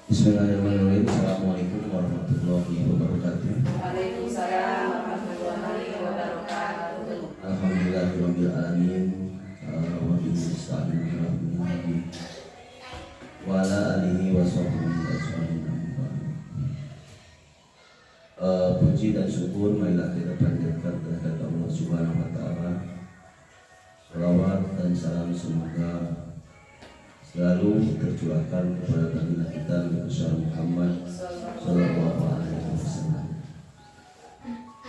Bismillahirrahmanirrahim. Assalamualaikum warahmatullahi wabarakatuh. Waalaikumsalam warahmatullahi wabarakatuh. Alhamdulillahirabbil alamin. Wa bihi nasta'in wa ala alihi wa sahbihi ajmain. Puji dan syukur marilah kita panjatkan kehadirat Allah Subhanahu wa taala. Salawat dan salam semoga selalu tercurahkan kepada baginda kita Nabi Muhammad sallallahu alaihi wasallam.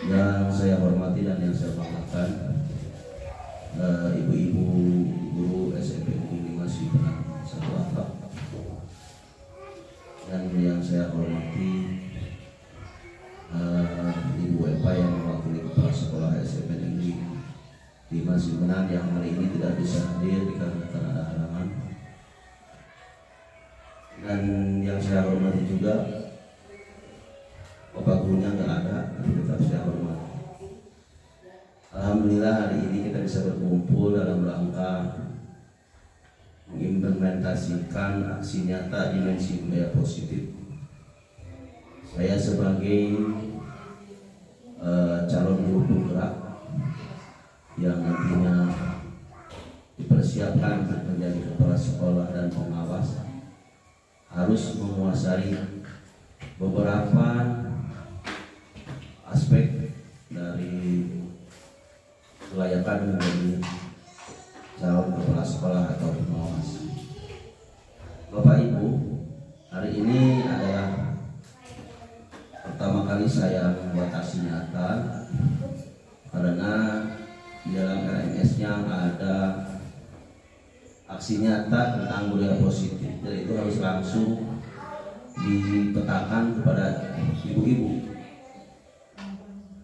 Yang saya hormati dan yang saya banggakan, ibu-ibu guru SMP Negeri 5 Sipenang Satu Atap, dan yang saya hormati Ibu Epa yang mewakili kepala sekolah SMP Negeri 5 Sipenang yang hari ini tidak bisa hadir dikarenakan ada halangan. Dan yang saya hormati juga Bapak gurunya nggak ada, tapi tetap saya hormati. Alhamdulillah hari ini kita bisa berkumpul dalam rangka mengimplementasikan aksi nyata dimensi budaya positif. Saya sebagai calon guru penggerak yang nantinya dipersiapkan untuk menjadi kepala sekolah dan pengawas harus menguasai beberapa aspek dari kelayakan menjadi calon kepala sekolah atau pengawas. Bapak Ibu, hari ini adalah pertama kali saya membuat aksi nyata karena di dalam RMS-nya ada aksi nyata tentang budaya positif, dan itu harus langsung dipetakan kepada ibu-ibu,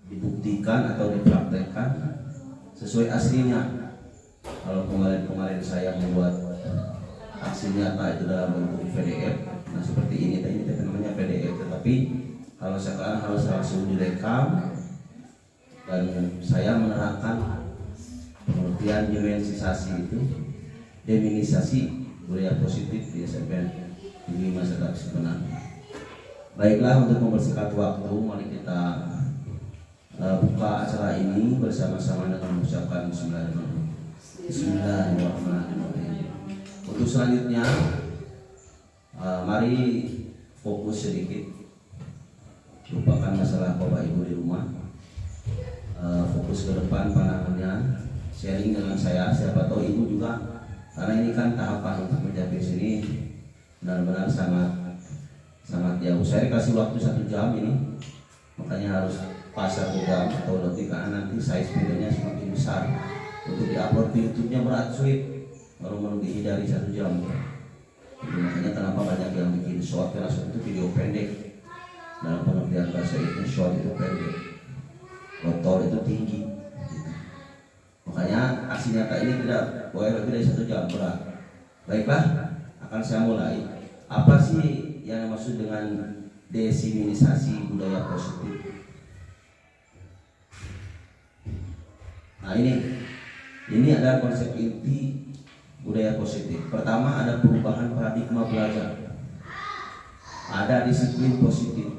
dibuktikan atau dipraktekkan sesuai aslinya. Kalau kemarin saya membuat aksi nyata itu dalam bentuk PDF, nah seperti ini namanya PDF, tetapi kalau sekarang harus langsung direkam, dan saya menerapkan pengertian dimensisasi itu, deminisasi budaya positif di SMP Negeri 5 Sipenang. Baiklah, untuk mempersingkat waktu, mari kita buka acara ini bersama-sama dengan mengucapkan Bismillahirrahmanirrahim. Untuk selanjutnya, mari fokus sedikit, lupakan masalah Bapak Ibu di rumah, fokus ke depan pandangannya, sharing dengan saya. Siapa tahu Ibu juga, karena ini kan tahapan untuk mencapai sini benar-benar sangat jauh. Saya dikasih waktu 1 jam ini, makanya harus pas 1 jam atau lebih, karena nanti size videonya semakin besar. Untuk diupload di YouTube-nya berat, sulit, baru melebihi dari 1 jam. Jadi makanya kenapa banyak yang bikin short, karena short itu video pendek. Dalam pengertian bahasa itu short itu pendek, botol itu tinggi. Makanya aksi nyata ini tidak boleh lebih dari 1 jam, berat. Baiklah, akan saya mulai. Apa sih yang maksud dengan desimisasi budaya positif? Nah, ini adalah konsep inti budaya positif. Pertama, ada perubahan paradigma belajar, ada disiplin positif.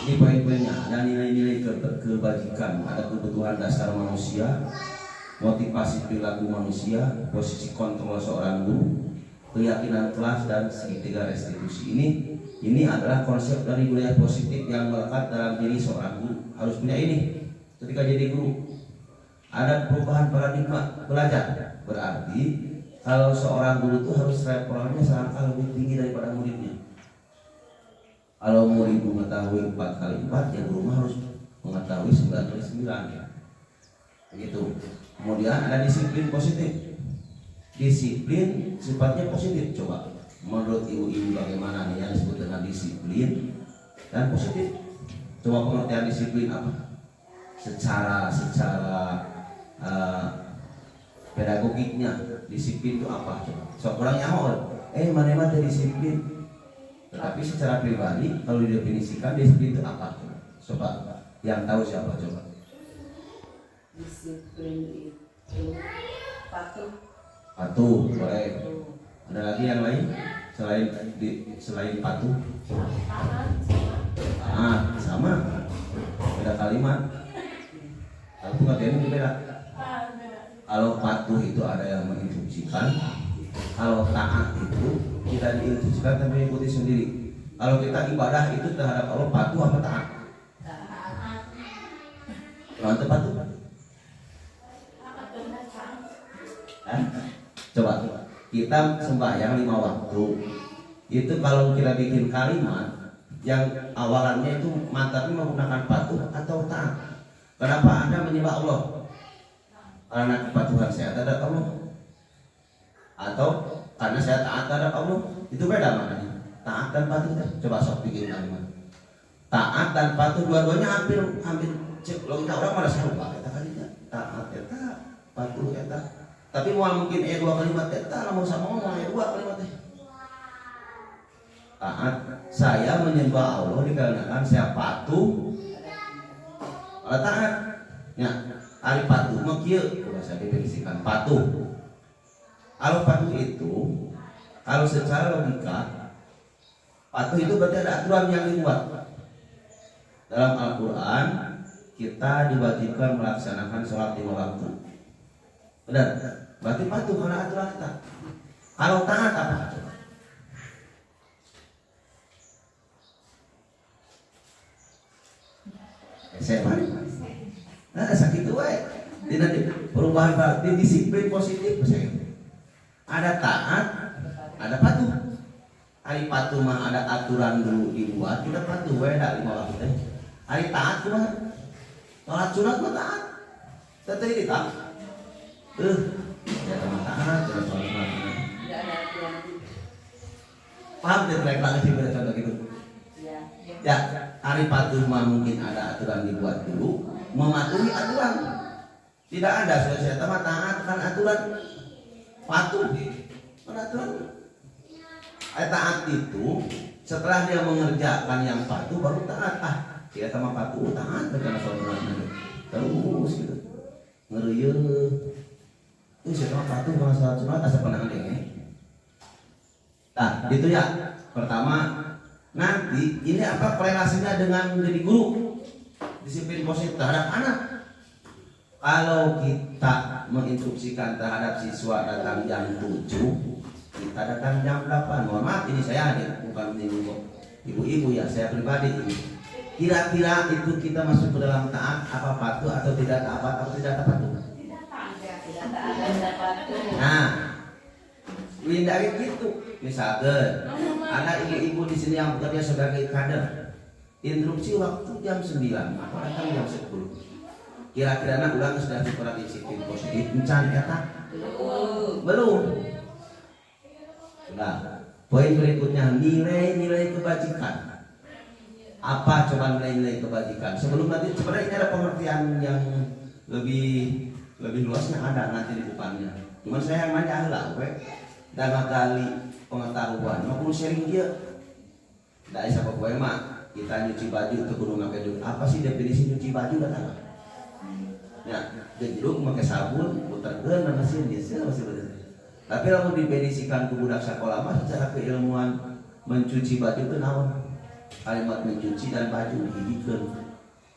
Ini poin-poinnya, ada nilai-nilai kebajikan, ada kebutuhan dasar manusia, motivasi perilaku manusia, posisi kontrol seorang guru, keyakinan kelas, dan segitiga restitusi. Ini adalah konsep dari budaya positif yang melekat dalam diri seorang guru. Harus punya ini ketika jadi guru. Ada perubahan paradigma belajar, berarti kalau seorang guru itu harus levelnya selangkah lebih tinggi daripada muridnya. Kalau murid mengetahui 4 kali 4, ya guru harus mengetahui 9 kali 9, ya. Begitu. Kemudian ada disiplin positif. Disiplin sifatnya positif. Coba menurut ibu-ibu bagaimana nih yang disebut dengan disiplin dan positif? Coba pengertian disiplin apa? Secara pedagogiknya, disiplin itu apa? Coba. Seorang yang mau, mana disiplin. Tetapi secara pribadi, kalau didefinisikan disiplin itu apa? Coba, yang tahu siapa? Coba. Disiplin itu patuh. Patuh, boleh. Ada lagi yang lain selain patuh? Sama. Ada kalimat. Aku katanya itu beda. Kalau patuh itu ada yang menginstruksikan. Kalau taat itu kita diinstruksikan tapi mengikuti sendiri. Kalau kita ibadah itu terhadap Allah patuh apa taat? Mantap patuh. Coba kita sembahyang 5 waktu. Itu kalau kita bikin kalimat yang awalannya itu mantapnya menggunakan patuh atau taat. Kenapa Anda menyembah Allah? Karena kepatuhan saya terhadap Allah, atau karena saya taat terhadap Allah? Itu beda maknanya. Taat dan patuh. Coba sok bikin kalimat. Taat dan patuh dua-duanya hampir cek logika orang pada saya lupa kata kalinya. Taat eta, patuh eta. Tapi mau mungkin dua kalimat eta, mau sama ngomong dua kalimat teh. Taat, saya menyembah Allah dikarenakan saya patuh. Kalau taat, ya, ari patuh mah kieu, udah saya definisikan patuh. Kalau patuh itu, kalau secara logika, patuh itu berarti ada aturan yang dibuat. Dalam Al-Quran kita diwajibkan melaksanakan sholat 5 waktu. Benar? Berarti patuh karena aturan kita. Kalau taat apa? SMA. Nah, sakit wae. Di perubahan berarti disiplin positif misalnya. Ada taat, ada patuh. Hari patuh mah ada aturan dulu dibuat, kita patuh wae da 5 waktu teh. Hari taat kumaha? Salat sunat mah taat. Teteh ini taat. Ya teman taat, ya salat sunat. Tidak ada aturan. Paham deh mereka sih pada contoh gitu. Ya, hari patuh mah mungkin ada aturan dibuat dulu, mematuhi aturan. Tidak ada saya teman taat kan aturan. Patuh kan aturan. Taat itu setelah dia mengerjakan yang patuh baru taat. Dia sama patuh taat karena saudara terus gitu. Ngereuyeun. Itu siapa patuh sama salat sunat asa pandangan deh. Nah, itu ya. Pertama, nanti ini apa korelasinya dengan menjadi guru? Disiplin positif terhadap anak. Kalau kita menginstruksikan terhadap siswa datang jam 7, kita datang jam 8. Mohon maaf ini saya hadir, bukan menyinggung ibu-ibu ya, saya pribadi ini. Kira-kira itu kita masuk ke dalam taat apa patuh atau tidak taat atau tidak patuh? Tidak taat dan tidak patuh. Nah, hindari gitu. Misalkan ada ibu-ibu di sini yang bekerja sebagai kader, instruksi waktu jam 9, maka datang jam 10. Kira-kira anak ulang sudah kurang disiplin positif, mencari kata belum. Nah, poin berikutnya nilai-nilai kebajikan. Apa coba nilai-nilai kebajikan? Sebelum nanti sebenarnya ini ada pengertian yang lebih luasnya ada nanti di depannya. Cuman saya yang nanya lah, dan kali pengetahuan, mau perlu sharing dia. Tidak bisa apa mah kita nyuci baju untuk gunung pakai dulu. Apa sih definisi nyuci baju kata? Ya, jeduk pakai sabun, putarkeun dan mesin dia masih benar. Tapi kalau didefinisikan ke budak sekolah mah secara keilmuan mencuci baju itu naon? Kalimat mencuci dan baju dihidupkan.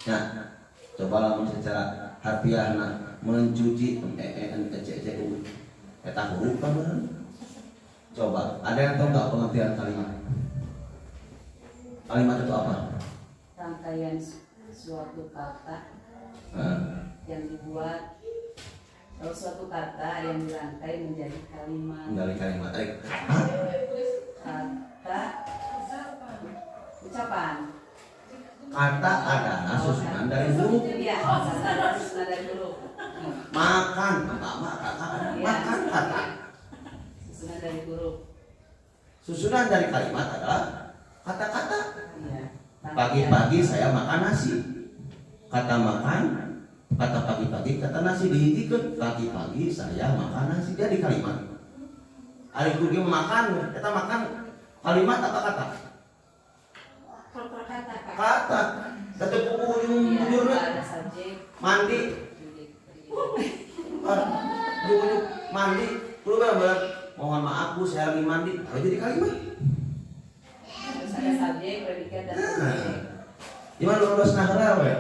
Nah, coba lamun secara harfiah mencuci eta huruf kan bener. Coba, ada yang tahu nggak pengertian kalimat? Kalimat itu apa? Rangkaian suatu kata yang dibuat, atau suatu kata yang dirangkai menjadi kalimat. Menjadi kalimat. Kata, ucapan. Kata adalah susunan dari huruf. Iya, kata susunan dari huruf. Makan, makan kata. Susunan dari huruf. Susunan dari kalimat adalah kata-kata. Iya. Pagi-pagi saya makan nasi. Kata makan, kata pagi-pagi, kata nasi dihitikan. Pagi-pagi saya makan nasi, jadi kalimat. Hari kudu makan, kita makan kalimat apa kata? Kata. Kata buku ujung mandi. Ujung mandi. Lu benar-benar mohon maaf Bu, saya lagi mandi, harus jadi kalimat. Terus ada subjek, predikat dan objek. Gimana lulus nahra we?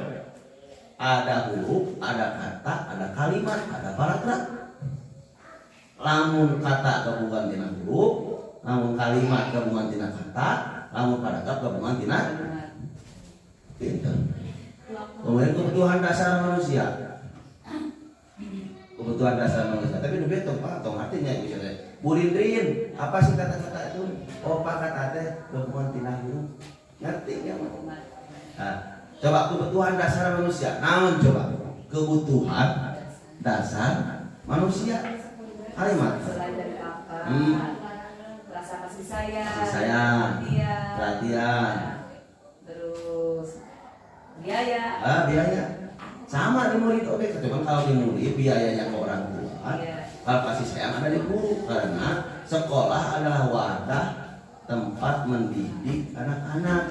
Ada huruf, ada kata, ada kalimat, ada paragraf. Lamun kata gabungan tina huruf, lamun kalimat gabungan tina kata, lamun paragraf gabungan tina pinter. Kemudian kebutuhan dasar manusia. Kebutuhan dasar manusia. Tapi lebih tong artinya misalnya. Burindrin, apa sih kata-kata itu? Oh, apa kata teh gabungan tina huruf. Ngerti ya, Nah, coba kebutuhan dasar manusia. Namun coba kebutuhan dasar manusia. Kalimat. Selain dari apa? Rasa kasih Kasih sayang. sayang, Perhatian. perhatian. Terus biaya. Biaya. Sama di murid oke, cuman kalau di murid biayanya ke orang tua. Iya. Kalau kasih sayang ada di guru karena sekolah adalah wadah tempat mendidik anak-anak.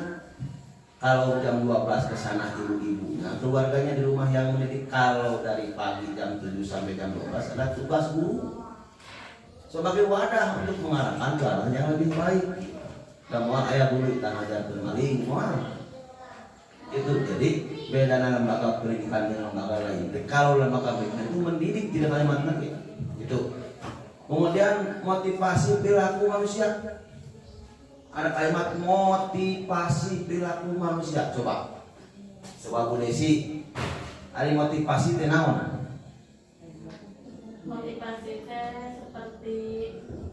Kalau jam 12 ke sana ibu-ibunya, keluarganya di rumah yang mendidik. Kalau dari pagi jam 7 sampai jam 12 adalah tugas guru sebagai wadah untuk mengarahkan ke arah yang lebih baik. Dan mau ayah guru tanah ajar maling, itu jadi beda lembaga pendidikan dengan lembaga lain. Kalau lembaga pendidikan itu mendidik tidak kalimat lagi. Itu. Kemudian motivasi perilaku manusia. Ada kalimat motivasi perilaku manusia. Coba Bu Desi, ada motivasi teh naon? Motivasi teh seperti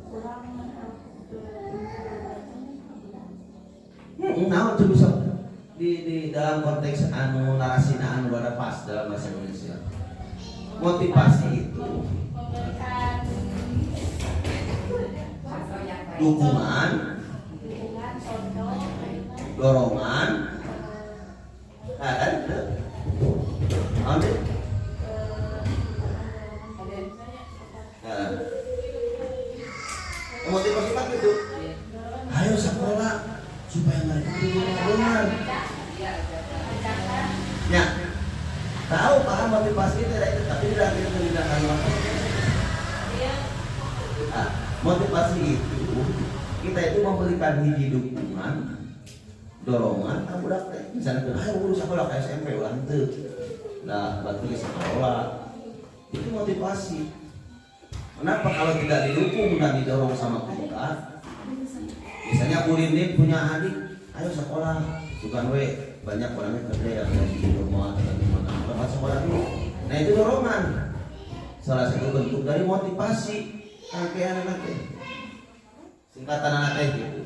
kurang naon tuh bisa di dalam konteks anu narasina anu rada pas dalam bahasa Indonesia. Motivasi itu dukungan, dorongan, ada, motivasi apa itu? Ayo sekolah supaya mereka benar. Ya, tahu paham motivasi tidak itu, tapi tidak tindakan apa? Motivasi itu kita itu memberikan hiji dukungan, dorongan, kamu dapat misalnya ayo urus sekolah ke SMP ulah henteu. Nah, bantu di sekolah. Itu motivasi. Kenapa kalau tidak didukung dan didorong sama kita? Misalnya Bu Rindin punya adik, ayo sekolah, bukan banyak orangnya kerja yang di rumah atau di mana, sekolah dulu. Nah itu dorongan, salah satu bentuk dari motivasi anak-anak. Singkatan anak gitu.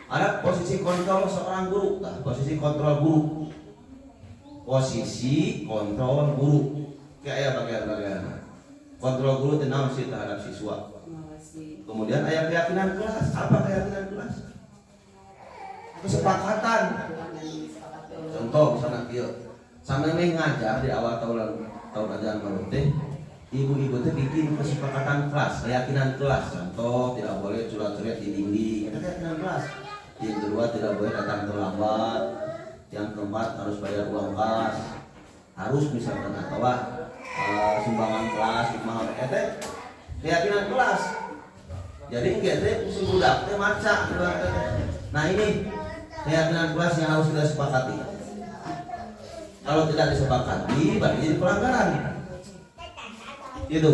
Ada posisi kontrol seorang guru, posisi kontrol guru, posisi kontrol guru, kayak bagian-bagian. Kontrol guru tenang sih terhadap siswa. Kemudian ayat keyakinan kelas. Apa keyakinan kelas? Kesepakatan. Contoh misalnya dia sambil ngajar di awal tahun ajaran baru teh, ibu-ibu teh bikin kesepakatan kelas, keyakinan kelas. Contoh tidak boleh curhat-curhat di dinding. Itu keyakinan kelas. Yang kedua tidak boleh datang terlambat. Yang keempat harus bayar uang kas. Harus misalkan atau sumbangan kelas, mahal keyakinan kelas. Jadi kita si budak teh maca. Nah ini keyakinan kelas yang harus kita sepakati. Kalau tidak disepakati, berarti jadi pelanggaran. Gitu.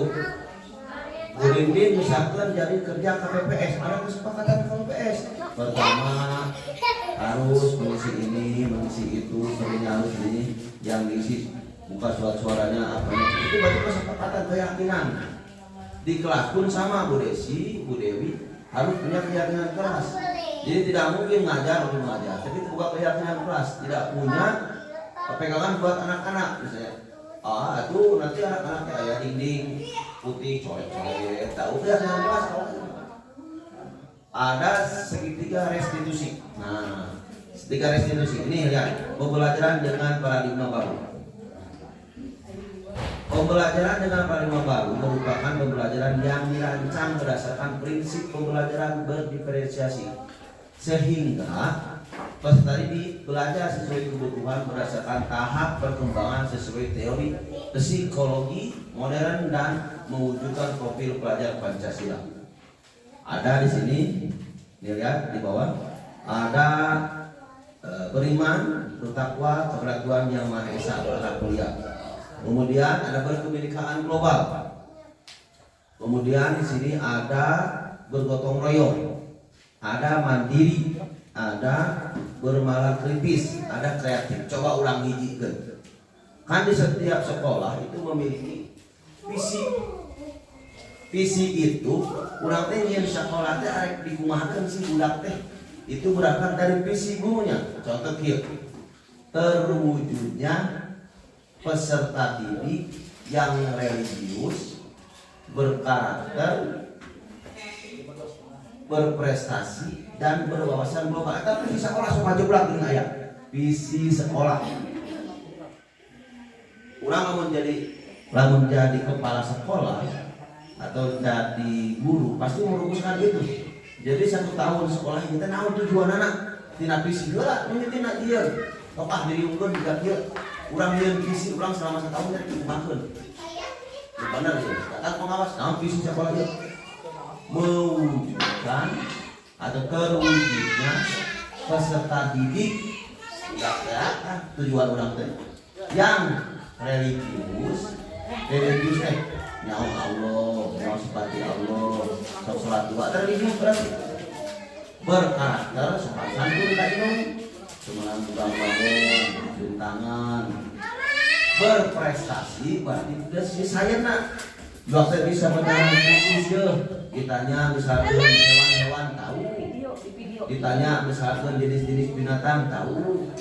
Bu Rindin misalkan jadi kerja KPPS, ada kesepakatan KPPS. Pertama harus mengisi ini, mengisi itu, seringnya harus ini, yang diisi buka suaranya apa itu berarti kesepakatan keyakinan. Di kelas pun sama Bu Desi, Bu Dewi harus punya keyakinan kelas. Jadi tidak mungkin ngajar, tapi buka keyakinan kelas, tidak punya pegangan buat anak-anak misalnya. Itu nanti anak-anaknya ayah dinding putih coret-coret, tahu keyakinan kelas. Ada segitiga restitusi. Nah, segitiga restitusi ini ya pembelajaran dengan paradigma baru. Pembelajaran dengan paradigma baru merupakan pembelajaran yang dirancang berdasarkan prinsip pembelajaran berdiferensiasi, sehingga peserta didik belajar sesuai kebutuhan berdasarkan tahap perkembangan sesuai teori psikologi modern dan mewujudkan profil pelajar Pancasila. Ada di sini, lihat di bawah, ada beriman, bertakwa kepada Tuhan Yang Maha Esa, berhak mulia. Kemudian ada berkebinekaan global. Kemudian di sini ada bergotong royong, ada mandiri, ada bermalakripis, ada kreatif. Coba ulang hijikan. Kan di setiap sekolah itu memiliki visi. Visi itu urang teh nyeun sekolah teh arek dikumahakeun si budak teh. Itu berangkat dari visi gurunya. Contoh kieu. Terwujudnya peserta didik yang religius, berkarakter, berprestasi dan berwawasan global. Tapi di sekolah sok majeblak geuning aya. Visi sekolah. Urang lamun jadi kepala sekolah atau jadi guru pasti merumuskan itu. Jadi 1 tahun sekolah kita naon tujuan anak tina visi heula nu tina ieu tok ah diriungkeun juga ieu urang yeun visi urang selama 1 tahun teh dikumakeun bener ieu kata pengawas naon visi sekolah ieu mewujudkan atau terwujudnya peserta didik tujuan urang teh yang religius nyawa Allah, nyawa seperti Allah, sok sholat 2 religius berarti berkarakter, sopan santun kita ini, semelang tukang bangun, cium tangan, berprestasi berarti udah sayana, dokter bisa menjalankan bisnis ya, ditanya misalkan hewan-hewan tahu, ditanya misalkan jenis-jenis binatang tahu,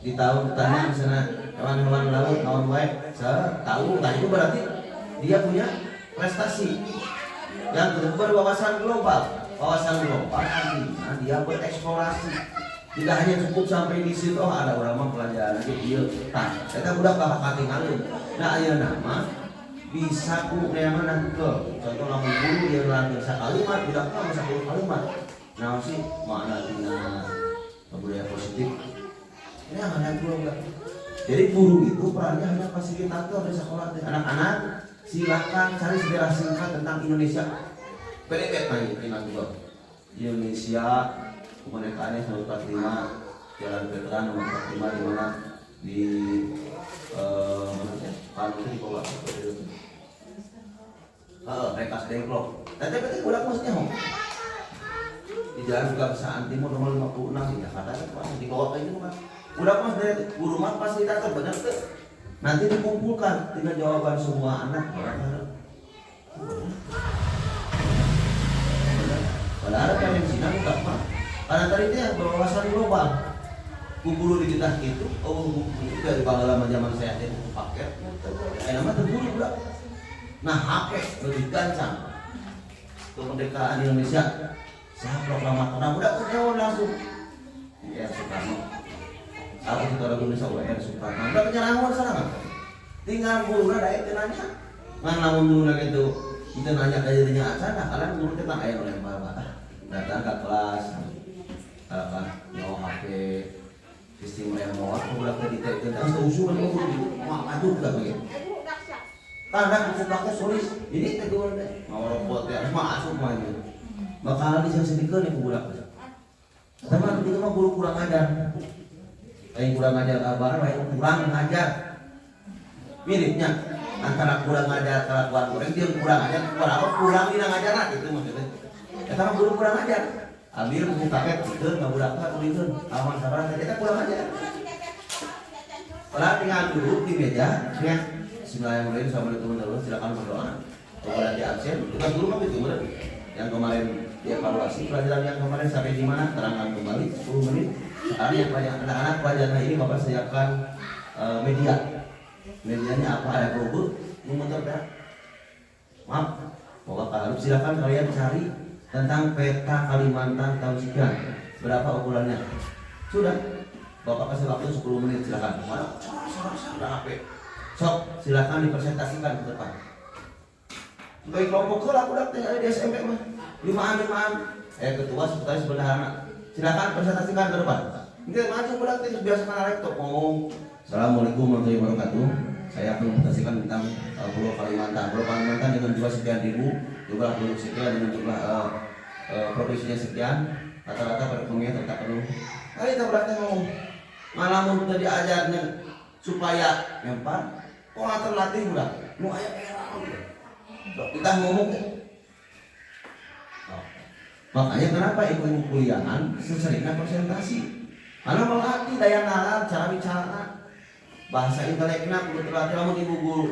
ditanya misalnya hewan-hewan laut, naon wae, tahu, nah itu berarti dia punya prestasi. Yang kedua berwawasan global. Wawasan global artinya dia bereksplorasi. Tidak hanya cukup sampai di situ, oh ada orang mah pelajaran aja dia. Tah, kita budak bakal katingalin. Nah, aya nama bisa ku neangan nangkel. Contoh lamun guru dia ngelangkeun sakalimat, budak mah 10 kalimat. Nah, sih makna tina budaya positif. Ini anak guru enggak. Jadi guru itu perannya hanya fasilitator di sekolah. Anak-anak silakan cari sejarah singkat tentang Indonesia. PDP tanya ingat juga. Indonesia kemerdekaannya 1945, Jalan Veteran nomor 45 di mana di mana ya? Palu di bawah. Rekas Dengklok. Tapi udah maksudnya hong. Di Jalan Gangsaan Timur nomor 56 di Jakarta itu di bawah kayak gitu kan. Udah mas dari guru mah fasilitator banyak tuh. Nanti dikumpulkan dengan jawaban semua anak. Padahal pengen sidang enggak mah. Karena tadi dia berwawasan global. Guru di kita itu, buku itu dari pengalaman zaman saya itu paket. Nama terguru udah. Nah HP lebih gancang. Kemerdekaan Indonesia. Saya proklamator. Nah udah kejauhan langsung. Ya Soekarno. Aku kita lagu Indonesia UR Soekarno. Udah penyerangan sana kan? Tinggal guru ada itu nanya. Ngan namun dulu itu kita nanya dari dirinya acara. Kalian guru kita ayah oleh bapak. Datang ke kelas. Apa? Nyawa HP. Sistem yang mau aku udah ke detail. Terus usulan guru mau maju nggak begitu? Tanda buku pakai tulis. Ini tegur deh. Mau robot ya. Masuk maju. Bakal bisa sedikit nih budak. Sama itu mah guru kurang ajar. Kayak kurang ajar kabar, kurang ajar. Miripnya antara kurang ajar kelakuan kurang, dia kurang ajar, kurang dia ngajar lah gitu maksudnya. Karena guru kurang ajar. Ambil buku paket itu nggak budak apa tulisan, aman sabar kita kurang ajar. Kalau tinggal duduk di meja, ya. Bismillahirrahmanirrahim. Assalamualaikum warahmatullahi wabarakatuh. Silakan berdoa. Kalau di absen, bukan guru mah itu benar. Yang kemarin dievaluasi pelajaran yang kemarin sampai di mana, terangkan kembali 10 menit. Sekarang yang banyak anak-anak pelajaran ini Bapak siapkan media. Medianya apa? Ada blog, memutar dah. Maaf, Bapak harus silakan kalian cari tentang peta Kalimantan tahun sekian. Berapa ukurannya? Sudah. Bapak kasih waktu 10 menit silakan. Mana? Sudah HP. Sok, silakan dipresentasikan ke depan. Sebagai kelompok kelak udah ada di SMP mah. Limaan. Ketua sekretaris bendahara. Silakan presentasikan ke depan. Enggak maju budak teh biasa kana laptop ngomong. Assalamualaikum warahmatullahi wabarakatuh. Saya akan presentasikan tentang Pulau Kalimantan. Pulau Kalimantan dengan jumlah sekian ribu, jumlah penduduk sekian dengan jumlah produksinya sekian, rata-rata perekonomian tetap penuh. Kali kita berarti ngomong, ngalamun udah diajarnya supaya mempan, kok nggak terlatih udah, nu ayah kita ngomong. Makanya kenapa ibu-ibu kuliahan seseringnya presentasi, karena melatih daya nalar, cara bicara, bahasa inteleknya perlu terlatih. Namun ibu guru,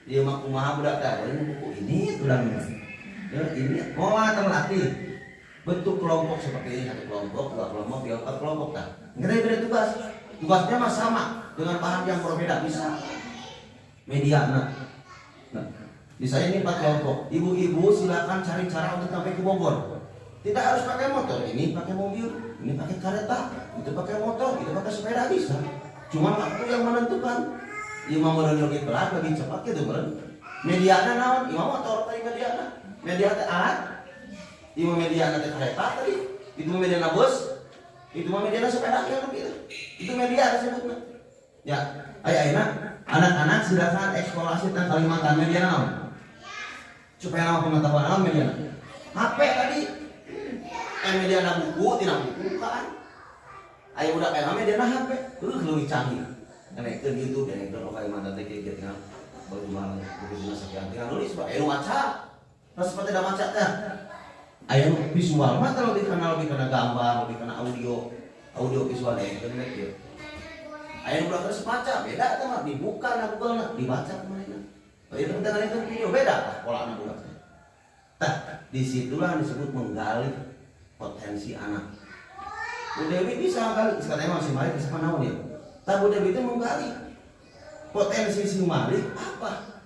dia mah kumaha budak teh, ini buku ini tulangnya, ya, ini mau terlatih. Bentuk kelompok seperti ini, 1 kelompok, 2 kelompok, 3, 4 kelompok dah. Kita beda tugas, tugasnya mah sama dengan paham yang berbeda bisa. Media, nah, misalnya ini 4 kelompok, ibu-ibu silakan cari cara untuk sampai ke Bogor. Tidak harus pakai motor, ini pakai mobil, ini pakai kereta, itu pakai motor, itu pakai sepeda bisa. Cuma waktu yang menentukan. Imam lebih pelan, lebih cepat gitu kan. Mediana naon, imam motor tadi mediana. Media teh alat. Imam mediana teh kereta tadi. Itu mediana bus. Itu mediana sepeda kan gitu. Itu media disebutnya. Ya, ayeuna anak-anak silakan eksplorasi tentang Kalimantan media naon. Supaya nama pengetahuan naon mediana. HP tadi. Mediana buku, tina buku kan. Ayo udah kayak mediana HP, lebih canggih. Karena itu YouTube dan itu Kalimantan teh kita baru malam begitu sekian tinggal nulis Pak maca terus seperti ada maca teh aya visual mah kalau lebih kena gambar lebih kena audio visual itu nek ya aya nu terus maca beda teh mah dibuka na Google dibaca kemana itu dengan itu video beda lah pola anak budak tah disitulah disebut menggali potensi anak Bu Dewi bisa kali katanya masih mari bisa naon ya Tabu Dewi itu menggali potensi si Malik apa?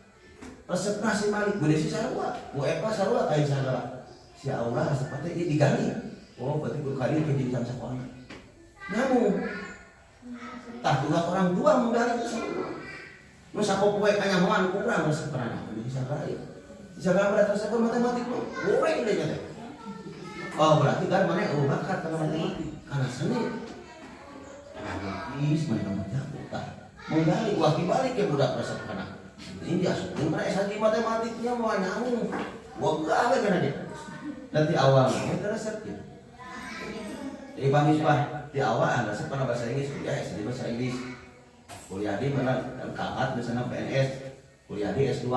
Resepnya si Malik, Bu Desi sarua, Bu Eva sarua kain sagala. Si Aura seperti ini digali. Oh, berarti berkali jadi jam sekolah. Namun, tak dua orang tua menggali itu semua. Masa kau kue kanyaman kurang resepnya, bisa kali. Bisa kali berarti resep matematik lo, goreng deh jadi. Oh berarti kan mana bakat kalau matematik, karena seni. Is mereka menjaga menggali waktu balik ya budak resep kana ini diasukin mereka S1 matematiknya mau nyambung gua gawe kan aja nanti awalnya itu resep gitu jadi Pak Misbah di awal resep karena bahasa Inggris kuliah S2 bahasa Inggris kuliah di mana KAT misalnya PNS kuliah di S2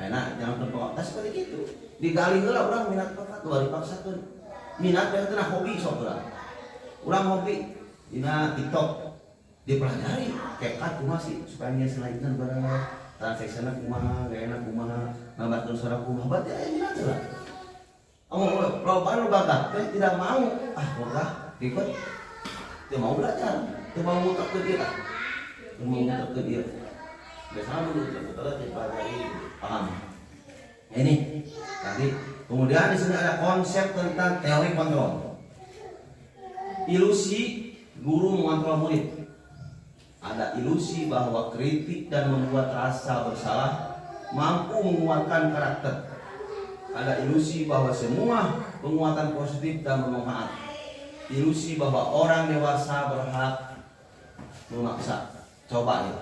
enak jangan terpaksa seperti itu digali heula urang minat bakat dua dipaksakeun minat teh teh hobi sok urang hobi dina TikTok dipelajari kekat kumaha sih supaya nya selainkan barang transaksinya kumaha gaya kumaha ngabarkeun suara kumaha berarti aya minat lah loba bakat teh tidak mau boga ikut teu mau belajar teu mau muter ke dia teu mau muter ke dia biasanya dulu putar dipelajari paham ini tadi kemudian di sini ada konsep tentang teori kontrol ilusi guru mengontrol murid. Ada ilusi bahwa kritik dan membuat rasa bersalah mampu menguatkan karakter. Ada ilusi bahwa semua penguatan positif dan bermanfaat. Ilusi bahwa orang dewasa berhak memaksa. Coba ya.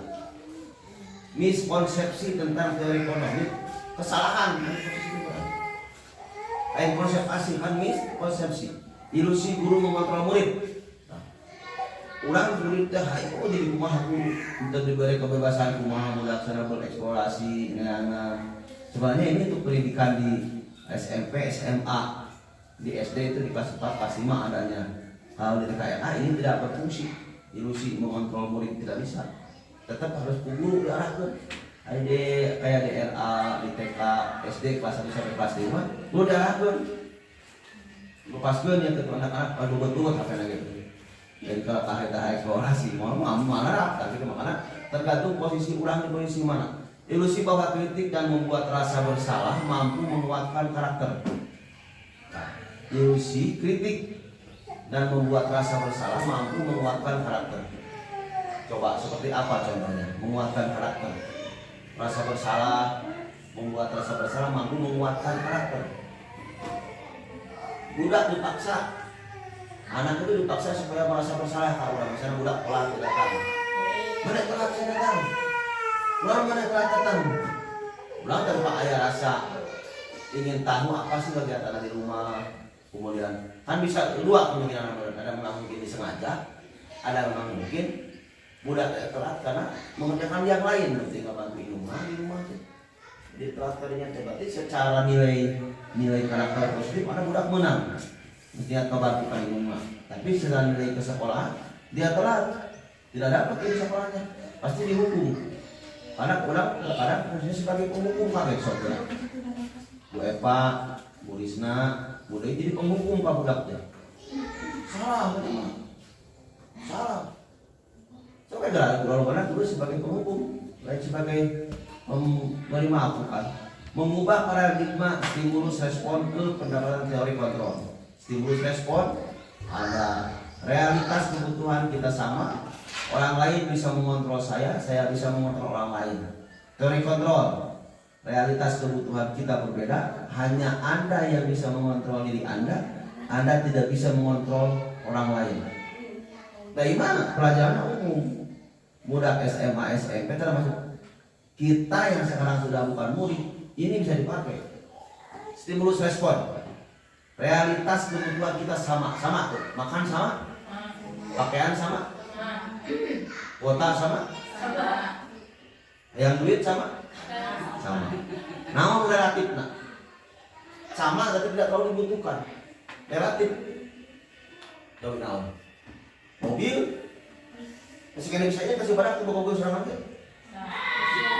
Miskonsepsi tentang teori ekonomi, kesalahan. Konsep asing kan miskonsepsi. Ilusi guru mengontrol murid. Ulang murid teh hayu jadi kumaha guru untuk diberi kebebasan kumaha melaksanakan bereksplorasi dengan sebenarnya ini untuk pendidikan di SMP, SMA, di SD itu di kelas 4, kelas 5 adanya hal dari KLA ini tidak berfungsi ilusi mengontrol murid tidak bisa tetap harus guru diarahkan kayak di RA, di TK, SD kelas 1 sampai kelas 5 guru diarahkan lepaskan ya ke anak-anak pada betul apa lagi jadi kalau tahap eksplorasi mau mana tapi kemana tergantung posisi ulang di posisi mana ilusi bahwa kritik dan membuat rasa bersalah mampu menguatkan karakter ilusi kritik dan membuat rasa bersalah mampu menguatkan karakter coba seperti apa contohnya menguatkan karakter rasa bersalah membuat rasa bersalah mampu menguatkan karakter budak dipaksa anak itu dipaksa supaya merasa bersalah kalau misalnya budak telat datang mana telat saya datang ulang mana telat datang ulang tanpa ayah rasa ingin tahu apa sih kegiatan di rumah, kemudian kan bisa dua kemungkinan, ada memang mungkin disengaja, ada memang mungkin budak telat karena mengerjakan yang lain, nanti nggak bantu di rumah tuh. Jadi telat tadinya berarti secara nilai karakter positif ada budak menang, dia kebantukan di rumah, tapi secara nilai ke sekolah dia telat, tidak dapat di sekolahnya, pasti dihukum. Karena kadang fungsinya sebagai penghukum Pak besok ya. Bu Eva, Bu Risna, Bu Dei jadi penghukum Pak budaknya. Salah kan? Salah. Coba kalau benar dulu sebagai penghukum, lain sebagai memberi masukan, mengubah paradigma stimulus respon ke pendapatan teori kontrol. Stimulus respon ada realitas kebutuhan kita sama. Orang lain bisa mengontrol saya bisa mengontrol orang lain. Teori kontrol, realitas kebutuhan kita berbeda. Hanya Anda yang bisa mengontrol diri Anda tidak bisa mengontrol orang lain. Dari mana? Pelajaran umum. Budak SMA, SMP termasuk kita yang sekarang sudah bukan murid, ini bisa dipakai. Stimulus respon, realitas kebutuhan kita sama tuh. Makan sama, pakaian sama, kuota sama, yang duit sama. Nama relatif nak, sama tapi tidak terlalu dibutuhkan. Relatif. Jauh naon. Mobil, masih kena bisa kasih barang ke mobil serangan aja.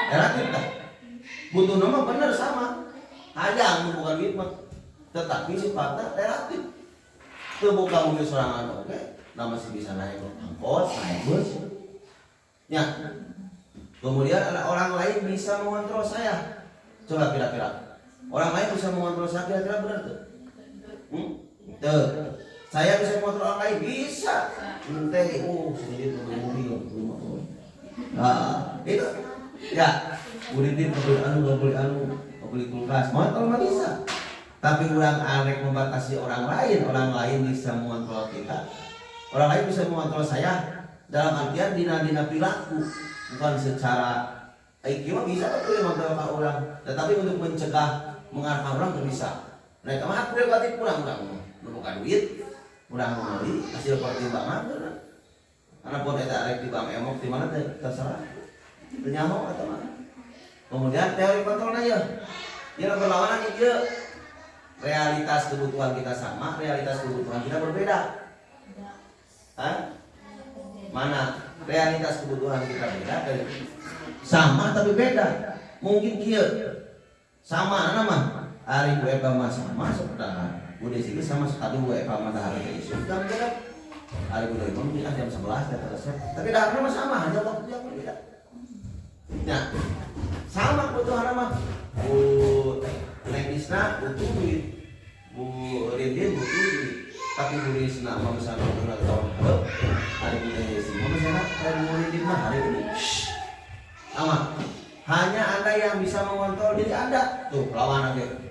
Relatif tak. Butuh nama benar sama. Hanya bukan duit mah, tetapi sifatnya relatif. Terbuka mobil serangan oke. Nah masih bisa naik angkot, naik bus. Ya. Kemudian ada orang lain bisa mengontrol saya. Coba kira-kira. Orang lain bisa mengontrol saya kira-kira benar tuh? Tuh. Saya bisa mengontrol orang lain bisa. Nanti sendiri mobil. Nah, itu. Ya. Udin nggak boleh kulkas. Mengontrol nggak bisa. Tapi orang arek membatasi orang lain bisa mengontrol kita. Orang lain bisa mengontrol saya dalam artian dina perilaku, bukan secara IQ bisa betul mengontrol orang, tetapi untuk mencegah mengarahkan orang tidak bisa. Mereka mah prerogatif kurang bukan duit, kurang membeli hasil pertimbangan, karena pun ada arek di bank emok di mana terserah, ternyamuk atau mana. Kemudian teori kontrolnya ya, dia berlawanan itu realitas kebutuhan kita sama, realitas kebutuhan kita berbeda. Hah? Mana realitas kebutuhan kita beda dari sama tapi beda. Mungkin kia sama nama hari Bu Eva sama seperti Bu Desi sama sekali Bu Eva matahari ke isu kan beda. Hari Bu Desi mungkin jam 11 selesai. Tapi dah nama sama hanya waktu yang berbeda. Nah, sama kebutuhan nama Bu Negisna butuh duit, Bu Rindin butuh duit. Tapi boleh senang memesan orang tahun lalu hari ini sih memesan hari ini hari ini sama hanya Anda yang bisa mengontrol diri Anda tuh lawan aja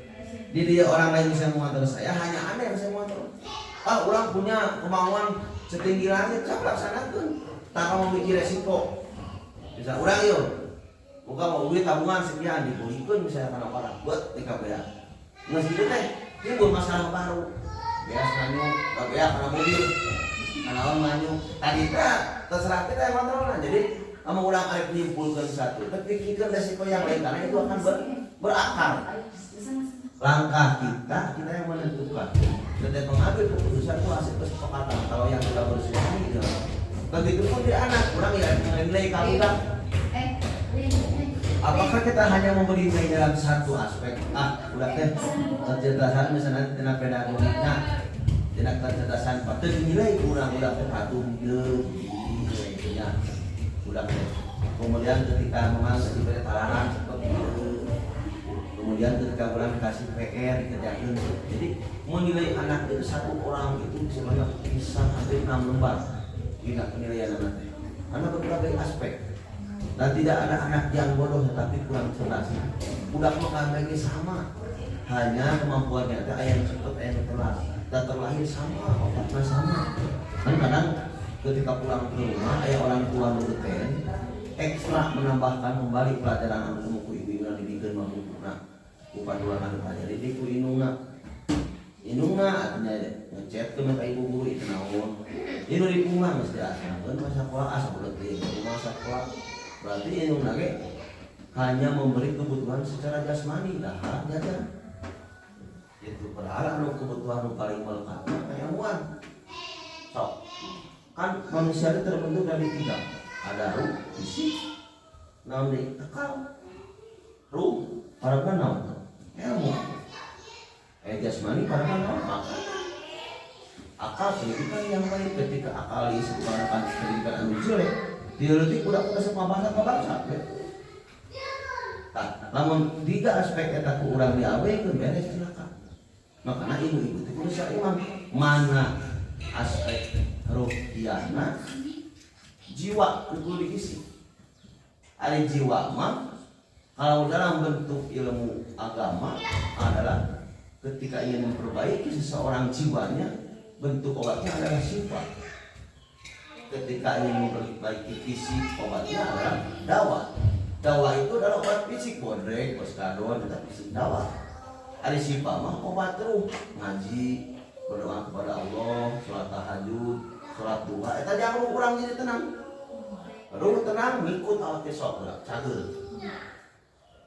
diri orang lain bisa mengontrol saya hanya Anda yang bisa mengontrol. Orang punya kemauan setinggi langit saya laksanakan tanpa memikir resiko. Bisa orang yuk buka mau duit tabungan sekian dipulihkan misalnya karena orang buat TKPA nggak segitu teh timbul masalah baru. Beas manyuk, gak beas karena mobil, karena orang manyuk. Tadi terserah kita yang kontrolnya. Jadi kamu ulang arif nyimpulkan satu, tapi pikirkan resiko yang lain karena itu akan berakar. Langkah kita yang menentukan. Dan mengambil keputusan itu hasil kesepakatan. Kalau yang sudah bersuami, begitu pun di anak orang ya menilai kamu kan. Apakah kita hanya memberi nilai dalam satu aspek? Udah teh kecerdasan misalnya tindak pedagogiknya, tindak kecerdasan pada nilai kurang terpatung nilainya. Udah teh. Kemudian ketika memang diberi talangan seperti itu, kemudian ketika orang kasih PR dikerjakan. Jadi menilai anak itu satu orang itu sebanyak bisa hampir 6 lembar. Tidak penilaian anak teh. Karena berbagai aspek. Dan tidak ada anak yang bodoh tetapi kurang cerdas. Budak mengandalkan sama, hanya kemampuannya ada yang cepat, yang telat. Dan terlahir sama, otaknya sama. Kan kadang ketika pulang ke rumah, ayah orang tua berkata ekstra menambahkan kembali pelajaran buku ibu yang dibikin buku. Nah, Kupaduan aja jadi ku inungna artinya ngechat ke mereka ibu guru itu naon ini di rumah mesti asal masa sekolah asal berarti rumah sekolah berarti inungna ge hanya memberi kebutuhan secara jasmani dah jajan itu berhala nu kebutuhan nu paling melekat kayak muan sok kan manusia itu terbentuk dari 3 ada ruh fisik naon deui akal ruh parabna naon ilmu jasmani parabna naon makanan akal pendidikan yang baik ketika akal disebutkan pendidikan anu jelek dieuletik budak-budak sabangsa lamun 3 aspek eta ku urang diawekeun beres celaka makana ibu-ibu teh kudu saimbang mana aspek ruhiyana jiwa kudu diisi ari jiwa mah kalau dalam bentuk ilmu agama adalah ketika ingin memperbaiki seseorang jiwanya bentuk obatnya adalah sifat ketika ingin memperbaiki fisik obatnya adalah dawa itu adalah obat fisik bodrek, poskadon, tetapi fisik dawa. Ada sifat mah obat ruh, ngaji, berdoa kepada Allah, sholat tahajud, sholat duha. Eta jangan kurang jadi tenang. Ruh tenang, ngikut awak besok gerak, cagel.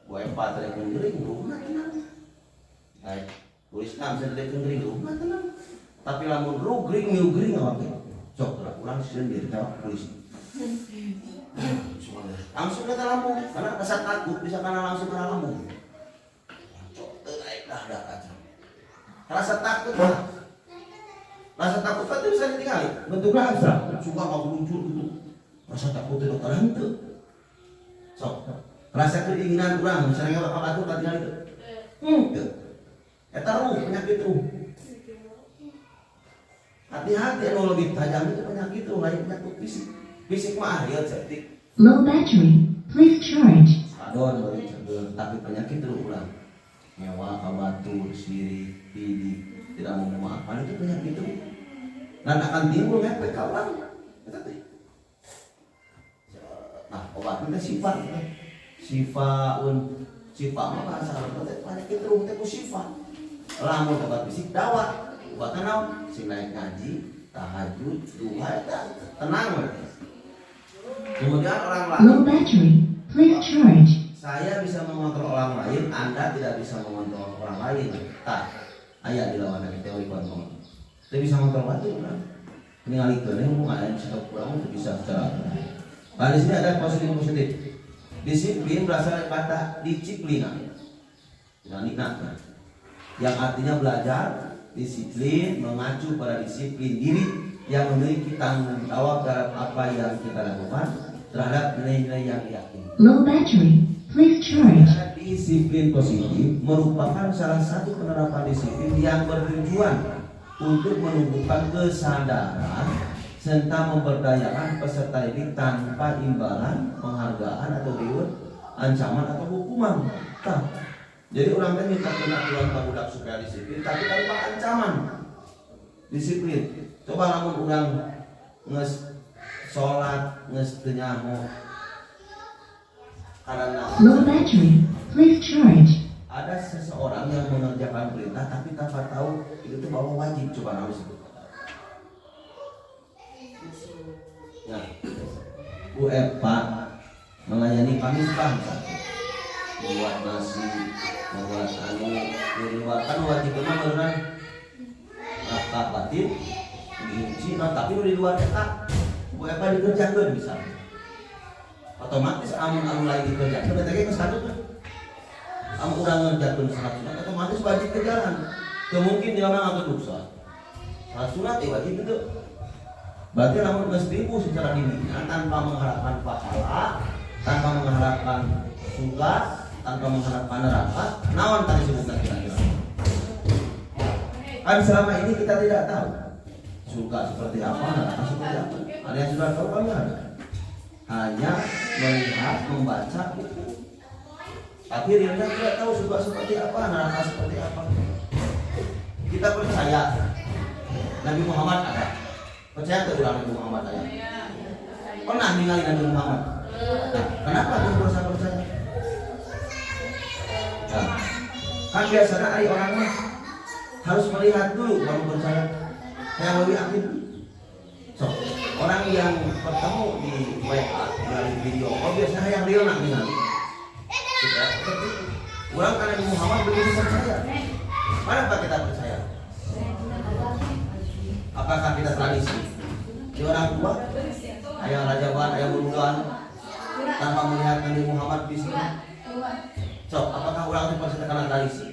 Buat 4 dari kengering, ruhna tenang. Baik, tulis 6 dari kengering, ruhna tenang. Tapi lamun ruh gering, miu gering awak besok. Cok gerak, kurang sendiri, jawab polisi. Langsung ke lambung karena rasa takut bisa karena langsung ke lambung rasa takut itu bisa ditinggali bentuknya abstrak suka mau muncul gitu rasa takut itu terang itu rasa keinginan kurang misalnya bapak batuk tadi itu eta ruh penyakit ruh hati-hati anu lebih tajam itu penyakit ruh lain penyakit fisik mah ya septik Low battery. Please charge. adon baru cegel tapi penyakit ruh ulang nyewa kabatur siri pilih tidak mau memaafkan itu penyakit ruh dan akan timbul ngepek kawan nah obatnya sifat mah bahasa Arab penyakit ruh itu sifat lamun obat fisik dawa obatnya naon sing naik ngaji tahajud duha tenang. Kemudian orang lain Low battery. Please charge. saya bisa mengontrol orang lain, Anda tidak bisa mengontrol orang lain. Ayat di lawan dari teori kuantum. Saya bisa mengontrol batu kan? Ini ngalikeun hubungan yang bisa kurang itu bisa secara. Nah, di sini ada positif. Disiplin berasal dari kata disiplina. Nah, yang artinya belajar, disiplin mengacu pada disiplin diri yang memiliki tanggung jawab terhadap apa yang kita lakukan terhadap nilai-nilai yang diyakini. Low battery. Please charge. Disiplin positif merupakan salah satu penerapan disiplin yang bertujuan untuk menumbuhkan kesadaran serta memberdayakan peserta didik tanpa imbalan, penghargaan atau reward, ancaman atau hukuman. Jadi orang kan minta pengakuan budak supaya disiplin, tapi tanpa ancaman. Disiplin. Coba lamun urang nges salat nges teu nyaho karena Low battery. Please charge. ada seseorang yang mengerjakan perintah tapi tanpa tahu itu tuh bahwa wajib. Coba naon disebut nah Bu Epa melayani kami membuat nasi membuat di luar kan wajib benar raka batin diuji tapi di luar eta Bu Epa dikerjakan misalnya otomatis amun lain dikerjakan berarti ke satu kan amun udah ngerjakan salat sunat otomatis wajib ke jalan kemungkin dia memang agak dosa salat sunat wajib itu berarti namun ngesribu secara dirinya tanpa mengharapkan pahala tanpa mengharapkan surga tanpa mengharapkan neraka naon tadi sebutkan kira-kira kan selama ini kita tidak tahu surga seperti apa, neraka seperti apa. Ada yang sudah tahu kami ada. Hanya melihat, membaca itu. Tapi realnya tidak tahu surga seperti apa, neraka seperti apa. Kita percaya Nabi Muhammad ada. Percaya ke Nabi Muhammad ada? Pernah ningali Nabi Muhammad? Nah, kenapa kita berusaha percaya? Nah, Kan biasanya ada orang mah harus melihat dulu baru percaya. Yang lebih aktif. So, orang yang bertemu di WA melalui video, oh biasanya yang real nak nih. Orang karena di Muhammad begitu percaya. Kenapa kita percaya? Apakah kita tradisi? Di orang tua, ayah rajaban, ayah buruan, tanpa melihat Nabi Muhammad di sini. So, apakah orang itu percaya karena tradisi?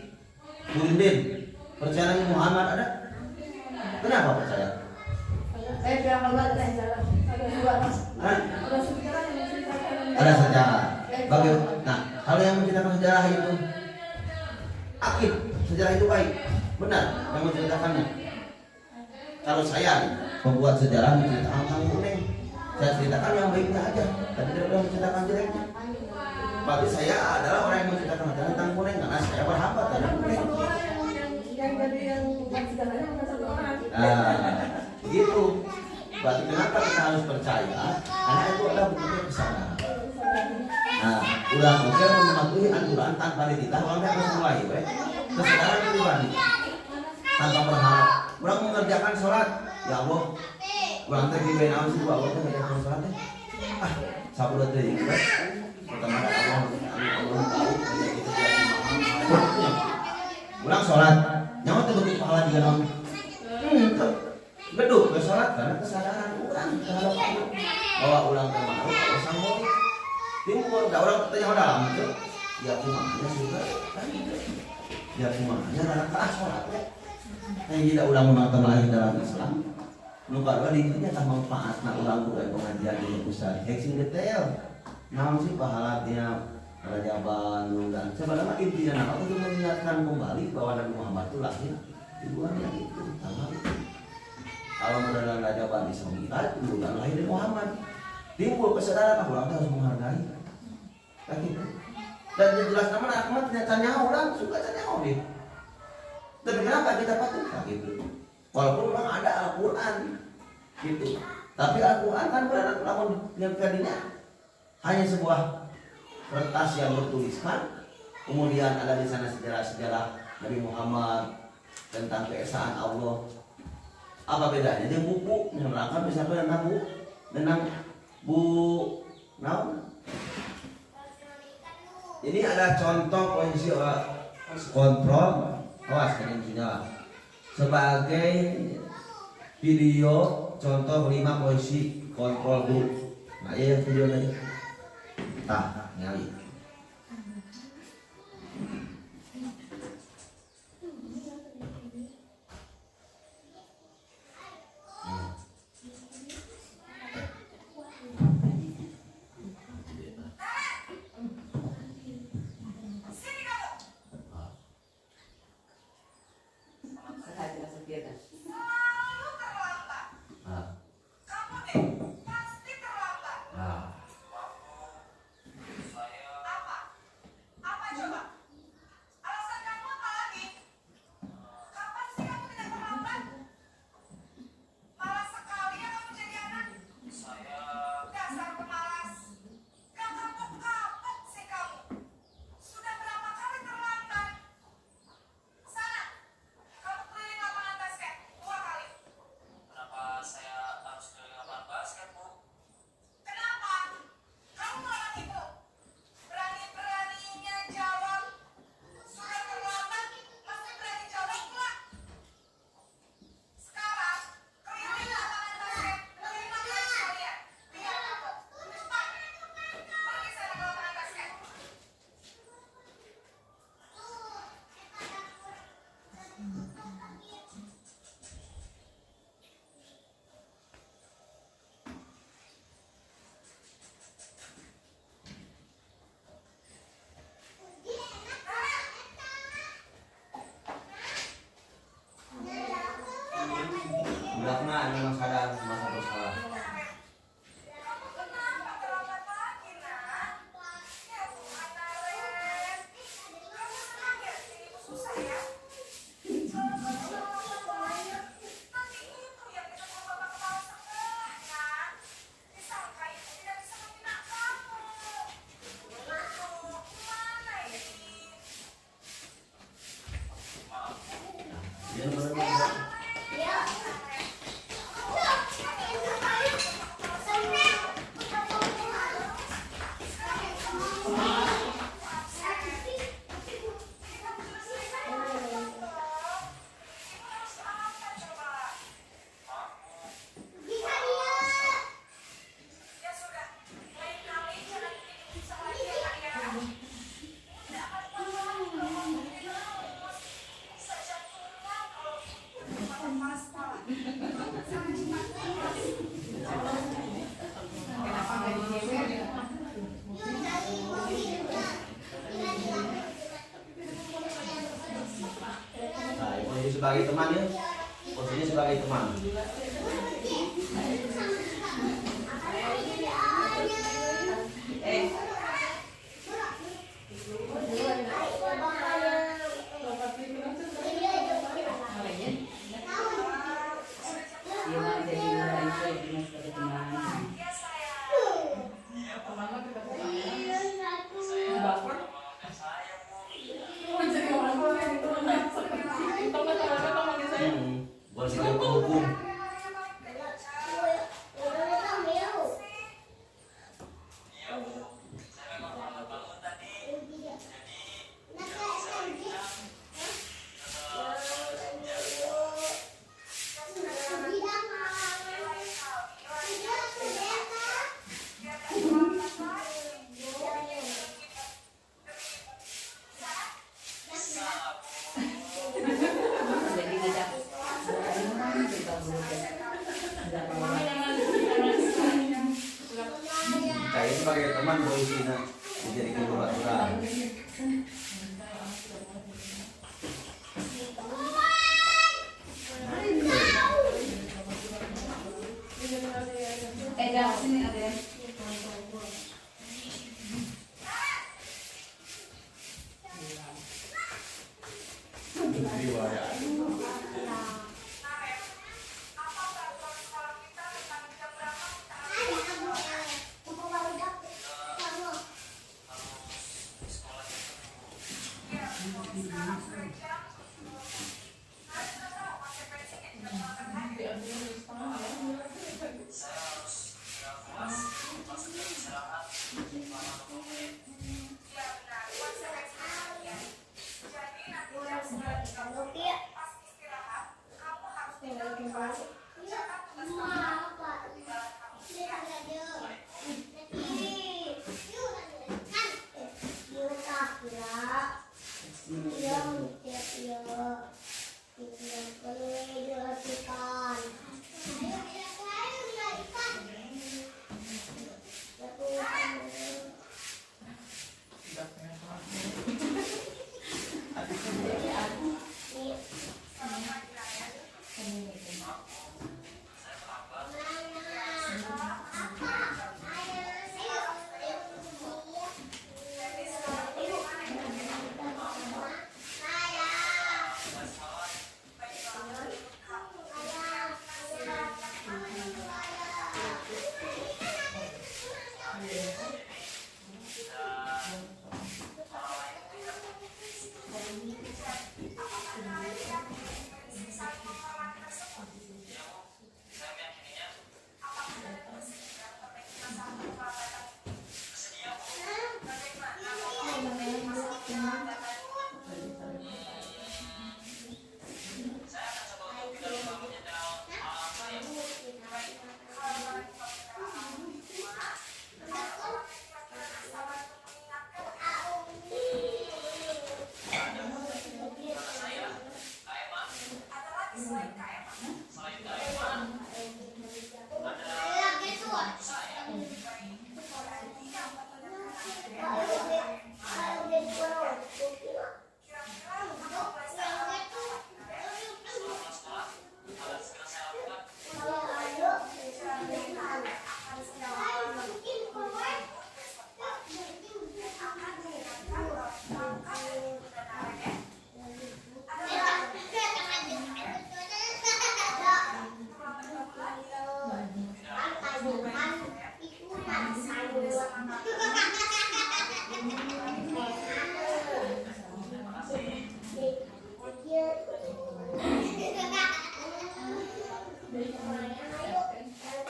Burindin, percaya Nabi Muhammad ada? Kenapa percaya? Saya bilang kalau ada jalan, ada dua mas. Hah? Ada sejarah yang menceritakan. Ada sejarah. Bagaimana? Nah, kalau yang menceritakan sejarah itu aktif, sejarah itu baik, benar yang menceritakannya. Kalau saya membuat sejarah menceritakan tentang kuning, saya ceritakan yang baiknya aja, tapi tidak pernah menceritakan jeleknya. Berarti saya adalah orang yang menceritakan tentang kuning karena saya berhambat terhadap kuning. Yang jadi yang bukan sejarahnya bukan satu orang. Begitu. Berarti kenapa kita harus percaya? Karena itu adalah bentuknya kesadaran. Nah, udah oke mematuhi aturan tanpa dititah, orang harus mulai, kesadaran pribadi tanpa berharap. Orang mengerjakan sholat, ya Allah, orang tergibain awal sih, Allah tuh mengerjakan sholat ya. Sabulat deh, pertama Allah tahu, itu dia orang sholat, nyawa tuh begitu pahala juga dong. Beduk ke sholat karena kesadaran orang terhadap Allah bahwa orang termalu, Allah sanggup. Timbul, ada orang bertanya dalam itu, ya kumanya juga, kan gitu. Ya kumanya dalam kelas sholat ya. Yang tidak ulang menonton lagi dalam Islam. Lupa dua intinya tak manfaat nak ulang budaya pengajian di pusat. Hexing detail, namun sih pahalanya rajaban dan sebenarnya intinya nak untuk mengingatkan kembali bahwa Nabi Muhammad itu lahir di bulan yang itu, tanggal itu. Kalau modal rajaban Islam kita itu bukan lahir dari Muhammad. Timbul kesadaran orang harus menghargai. Kayak gitu. Dan jelas nama Ahmad ternyata orang suka nyawa dia. Tapi kenapa kita patuh? Kayak gitu. Walaupun memang ada Al-Quran gitu. Tapi Al-Quran kan berada namun yang tadinya hanya sebuah kertas yang bertuliskan. Kemudian ada di sana sejarah-sejarah Nabi Muhammad tentang keesaan Allah. Apa bedanya? Dia buku menerangkan misalnya tentang Bu Naum. Ini ada contoh posisi kontrol, awas kan intinya sebagai video contoh 5 posisi kontrol Bu. Nah ya video lagi. Tah nyali. Karena memang sadar masa bersalah. Nah, posisi sebagai teman ya. Posisinya sebagai teman. Posisi hukum. Saya sebagai teman posisinya dijadikan peraturan. Jangan sini ada ya.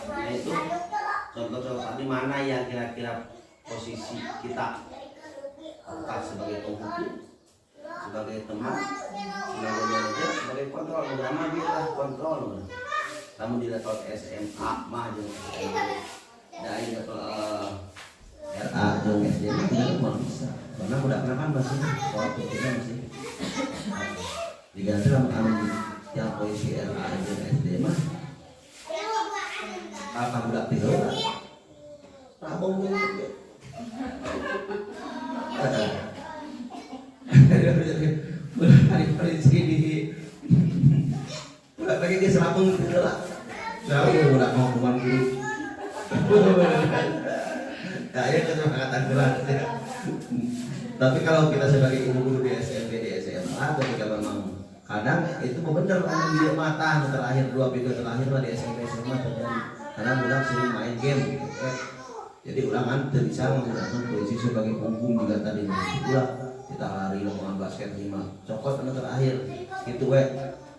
Nah itu contoh-contoh di mana yang kira-kira posisi kita, apakah sebagai penghukum, sebagai teman, sebagai manajer, sebagai kontrol, nama bila kontrol. Namun di level SMA mah jeung dari level RA jeung SD itu mah bisa. Karena udah kan masih soal pikirnya masih diganti dalam yang posisi RA jeung SD mah apa budak tidur rabong gitu hari sini kayak serapung gitu lah. Saya udah mau kuman guru. Nah, ini kesepakatan kelas. Tapi kalau kita sebagai ibu guru di SMP, di SMA, ketika memang kadang itu benar di mata terakhir 2 video terakhir lah di SMP SMA terjadi. Karena budak sering main game. Jadi ulangan tidak bisa menggunakan posisi sebagai punggung juga tadi. Udah kita lari lapangan basket 5. Cokot terakhir. Gitu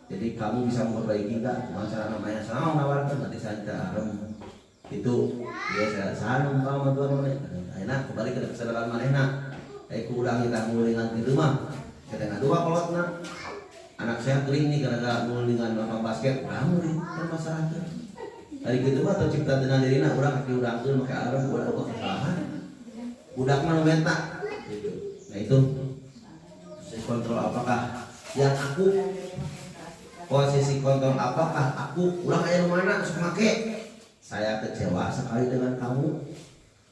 jadi kamu bisa memperbaiki enggak? Masalah namanya sama menawarkan nanti saja itu ya saya sanung kalau tuan enak kembali ke kesadaran manehna aku ulang kita ngulingan di rumah kita dua kolotna anak saya kering nih gara-gara ngulingan lapang basket kamu nih kan masyarakat hari gitu mah tercipta dengan dirina urang kaki urang tuh make arem udah kesalahan budak mah menta gitu. Nah itu saya kontrol apakah yang aku posisi kontrol apakah aku ulang aya mana terus make. Saya kecewa sekali dengan kamu.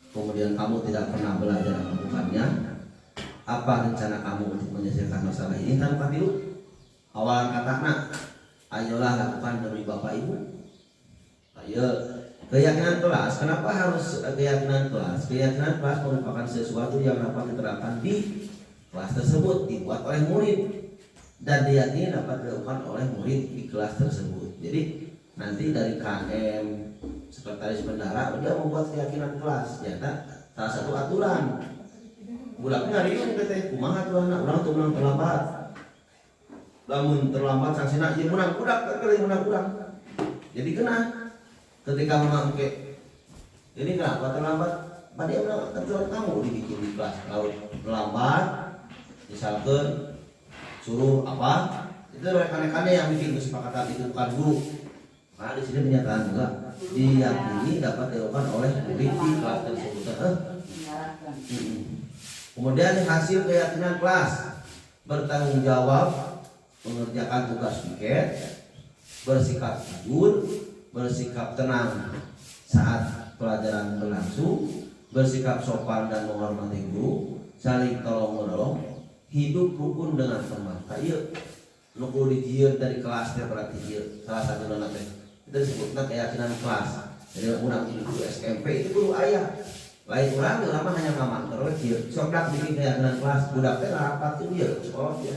Kemudian kamu tidak pernah belajar melakukannya. Apa rencana kamu untuk menyelesaikan masalah ini tanpa tiru? Awalan katanya, ayolah lakukan demi Bapak Ibu. Ayo, keyakinan kelas. Kenapa harus keyakinan kelas? Keyakinan kelas merupakan sesuatu yang dapat diterapkan di kelas tersebut, dibuat oleh murid dan diyakini dapat dilakukan oleh murid di kelas tersebut. Jadi nanti dari KM sekretaris bendara dia membuat keyakinan kelas ternyata salah satu aturan bulaknya hari ini PT kumaha tuh anak orang tuh menang terlambat namun terlambat sanksinya dia menang budak terkali menang budak jadi kena ketika menang ini kenapa terlambat pada dia menang aturan kamu dibikin di kelas kalau terlambat misalkan suruh apa itu rekan-rekannya yang bikin kesepakatan itu bukan guru. Nah di sini pernyataan juga diyakini dapat dilakukan oleh murid di kelas tersebut. Kemudian hasil keyakinan kelas bertanggung jawab mengerjakan tugas piket, bersikap jujur, bersikap tenang saat pelajaran berlangsung, bersikap sopan dan menghormati guru, saling tolong menolong, hidup rukun dengan teman. Kayak nukul dijieun dari kelasnya berarti dia salah satu nanti itu disebutnya keyakinan kelas. Jadi orang itu SMP itu guru ayah lain orang lama hanya ngaman terus dia sodak bikin keyakinan kelas budaknya rapat tuh dia sekolah dia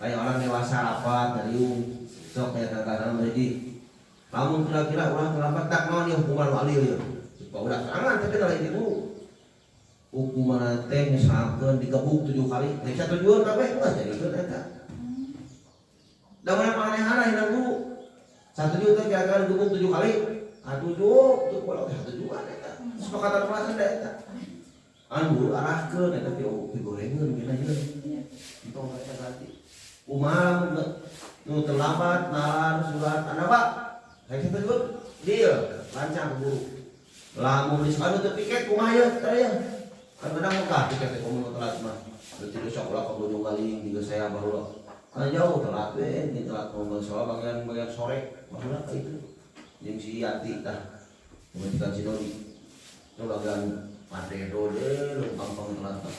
kayak orang dewasa rapat dari sok kayak kadang-kadang jadi kamu kira-kira orang terlambat tak mau dia hukuman wali ya supaya udah serangan tapi lain itu hukuman teh misalkan dikebuk 7 kali bisa tujuan tapi enggak jadi itu ternyata dah mana panehan lah dulu 1 juta kira-kira dikebuk 7 kali 7 itu kalau 1 juta eta sepakatan kelas ada eta anu arahkeun eta teh digorengeun gini aja itu mereka ganti kumaha nu terlambat nalar surat anak Pak kayak kita juga dia lancang guru lamun di sekolah teu piket kumaha ya teh kadang muka piket teh komo telat mah teu sok ulah kabudung galing juga saya baru kan jauh telat we di telat ngomong soal bagian sore barulah ka itu jeung si Yanti tah pemetikan si Dodi itu bagian Padero deh lu gampang telat tah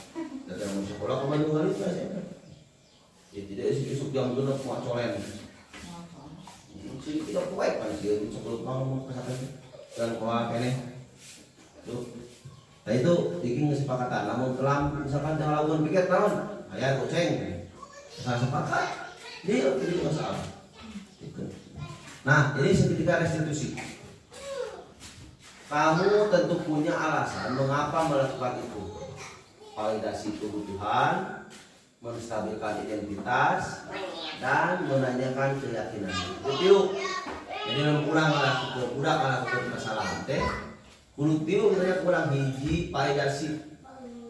datang mau sekolah kabudung galing ka saya ya tidak isuk jam genep mau colen si tidak kuat kan sih sebelum mau kesana dan kuat kene tuh nah itu bikin kesepakatan namun telah misalkan jangan lakukan piket tahun ayah kucing saya sepakat dia tidak masalah nah ini sertifikat restitusi kamu tentu punya alasan mengapa melakukan itu validasi kebutuhan menstabilkan identitas dan menanyakan keyakinan. Itu jadi kurang melakukan kesalahan teh. Kudu tiu nanya kurang hiji validasi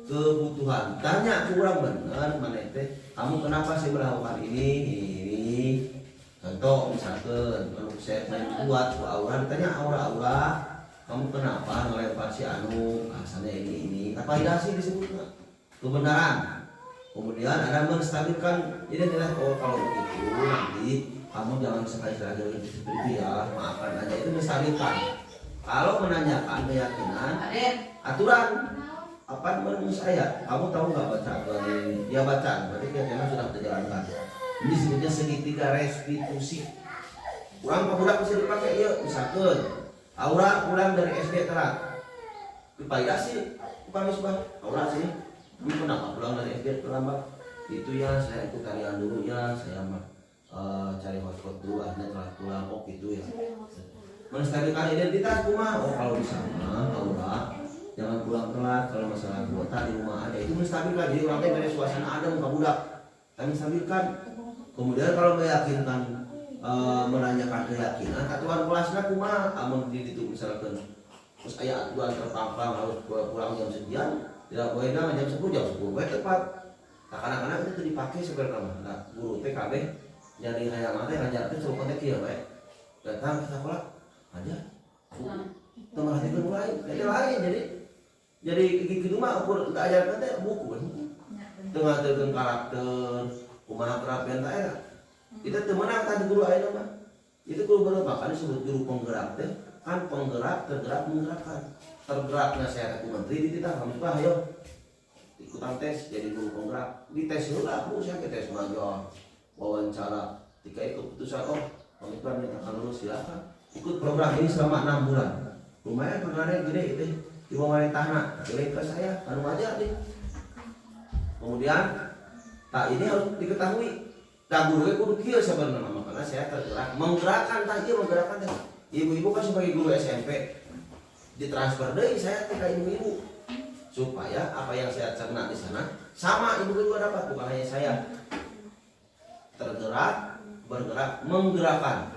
kebutuhan. Tanya kurang benar mana teh. Kamu kenapa sih melakukan ini? Contoh misalkan kalau saya main buat aura, tanya aura. Kamu kenapa ngelempar si anu? Asalnya ini. Validasi disebutnya kebenaran. Kemudian ada menstabilkan jadi nilai kalau begitu nanti kamu jangan sekali-sekali seperti itu ya maafkan aja itu menstabilkan. Kalau menanyakan keyakinan aturan apa menurut saya kamu tahu nggak baca aturan ini dia baca berarti keyakinan sudah terjalankan ini disebutnya segitiga restitusi Kurang budak bisa dipakai ya, misalkan aura pulang dari SD telat. Dipaida sih, Pamis bah, aura sini. Kenapa pulang dari SD terlambat? Itu ya saya ikut tarian dulu ya, saya mah cari hotspot dulu, akhirnya telat pulang. Oh gitu ya. Menstabilkan identitas rumah. Oh kalau di sana aura jangan pulang telat. Kalau masalah kuota di rumah ada itu menstabilkan. Jadi orang dari suasana ada muka budak. Kami stabilkan. Kemudian kalau meyakinkan menanyakan keyakinan aturan kelasnya kumaha amun itu misalkan terus aya aturan terpampang harus pulang jam sekian tidak boleh jam 10 bae tepat. Nah kadang-kadang itu dipakai sebenarnya nah guru PKB jadi hayang teh ngajarkeun suruh kontak kieu bae datang ke sekolah aja temerhatikan mulai jadi gitu mah ukur ajarkeun teh buku kan teu karakter kumaha terapian teh eta kita temenang tadi guru ayeuna mah itu guru berapa kan disebut guru penggerak teh kan penggerak tergerak menggerakkan tergeraknya saya ku menteri di kita kami bah ayo ikutan tes jadi guru penggerak di tes dulu lah bu saya ke tes major wawancara ketika ikut keputusan oh komitmen akan lulus silakan ikut program ini selama 6 bulan lumayan pengaruhnya gede itu di pemerintahna gede ke saya anu aja nih kemudian tak ini harus diketahui dan guru kudu kieu sebenarnya makanya saya tergerak menggerakkan tadi menggerakkan teh ibu-ibu kan sebagai guru SMP ditransfer deui saya ke ibu-ibu supaya apa yang saya cerna di sana sama ibu juga dapat bukan hanya saya tergerak bergerak menggerakkan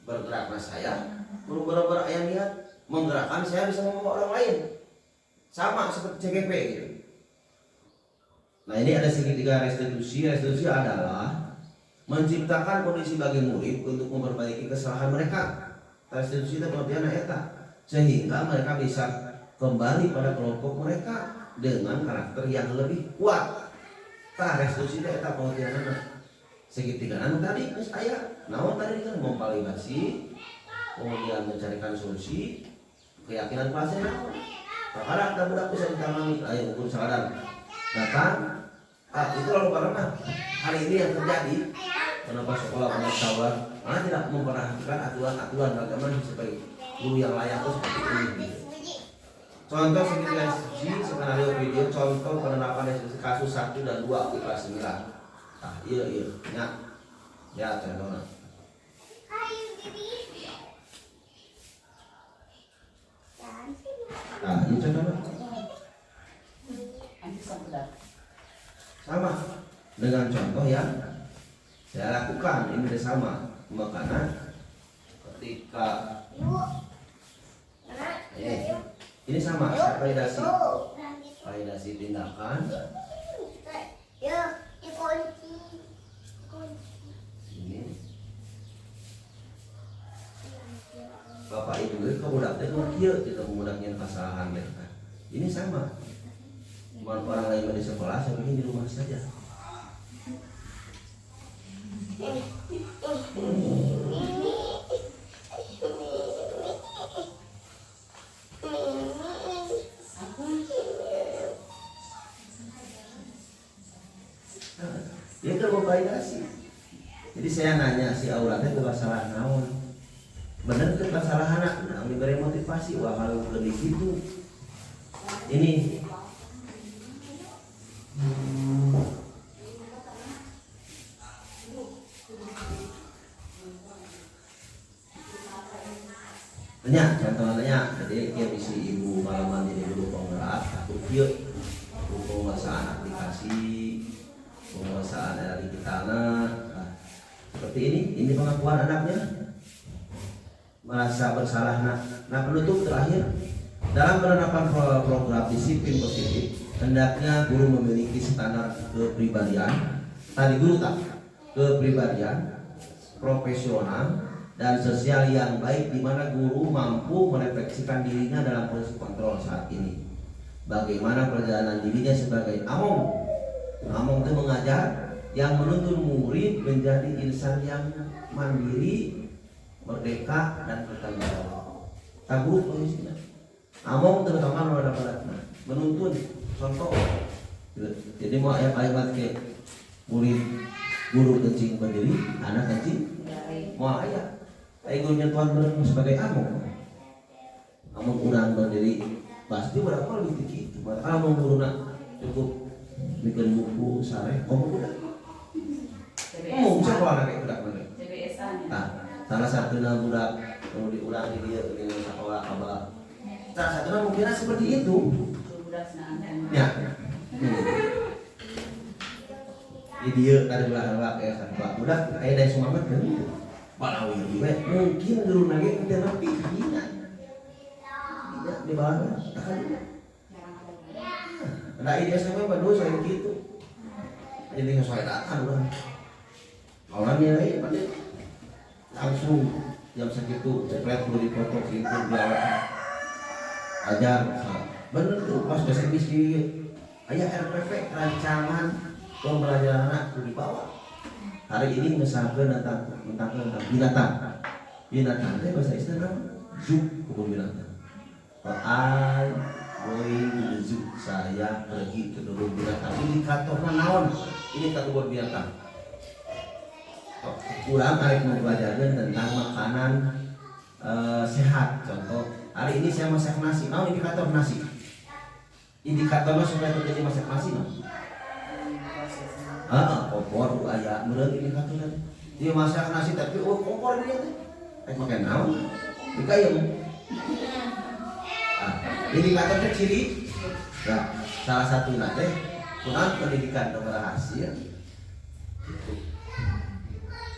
bergeraklah saya bergerak yang lihat menggerakkan saya bisa membawa orang lain sama seperti CGP gitu. Nah ini ada segitiga restitusi adalah menciptakan kondisi bagi murid untuk memperbaiki kesalahan mereka. Restitusi itu pengertian eta sehingga mereka bisa kembali pada kelompok mereka dengan karakter yang lebih kuat. Tah restitusi itu eta pengertianna. Segitiga anu tadi geus aya. Naon tadi kan memvalidasi, kemudian mencarikan solusi, keyakinan pasien. Karena ada budak bisa ditangani, ayo ukur sadar. Datang, itu lalu karena hari ini yang terjadi. Kenapa sekolah banyak tawar? Karena tidak memperhatikan aturan bagaimana supaya guru yang layak itu seperti ini. Contoh segitiga skenario video contoh penerapan restitusi kasus 1 dan 2 di kelas 9. Nah, iya, ya contohnya. Nah, ini contohnya. Sama dengan contoh yang saya lakukan ini sama makanya ketika ini sama validasi tindakan ini bapak ibu itu budak teh kieu kita memudahkan kesalahan mereka ini sama cuma orang lain di sekolah saya bikin di rumah saja. Dia tervalidasi. Jadi saya nanya si Auratnya itu kesalahan naon. Bener itu kesalahan anak, nah diberi motivasi wah kalau lebih gitu. Ini tanya contohnya jadi dia bisa ibu malaman jadi guru penggerak atau kieu penguasaan aplikasi penguasaan era digitalnya seperti ini pengakuan anaknya merasa bersalah nah penutup terakhir dalam penerapan program disiplin positif hendaknya guru memiliki standar kepribadian tadi guru tak kepribadian profesional dan sosial yang baik di mana guru mampu merefleksikan dirinya dalam posisi kontrol saat ini. Bagaimana perjalanan dirinya sebagai among. Among itu mengajar yang menuntun murid menjadi insan yang mandiri, merdeka dan bertanggung jawab. Tahu posisinya. Among terutama pada menuntun contoh. Jadi mau ayat-ayat ke murid guru kencing berdiri, anak kencing mau ayat. Egonya Tuhan benar sebagai amun urang berdiri pasti berapa lebih gitu. Amun guruna cukup bikin buku sare, kamu udah mau sekolah kayak budak mana? CBS-nya. Nah, salah satu budak mau diulangi dia dengan sekolah abah. Salah satunya mungkin seperti itu. Budak senang. Ya. Di dia ada belah kayak kan budak kayak dari semangat kan. Balawi juga mungkin dulu lagi udah napi tidak di bawah akan ada ide sama pada saya gitu jadi nggak saya datang orang orangnya lain pada langsung jam segitu cepet perlu dipoto gitu dia ajar bener tuh pas bahasa Inggris ayah RPP rancangan pembelajaran anak di bawah hari ini misalkan tentang binatang itu bahasa Islam zoo kebun binatang. I going to the zoo, saya pergi ke kebun binatang. Indikatornya naon? Ini kebun binatang. Kurang hari mau belajarkan tentang makanan sehat. Contoh hari ini saya masak nasi. Naon indikator nasi? Indikatornya supaya terjadi masak nasi. Kompor ayah berarti indikatornya. Dia masak nasi tapi kompor dia teh. Makan naon? Dikayem. Indikatornya ciri. Nah, salah satu teh kurang pendidikan berhasil.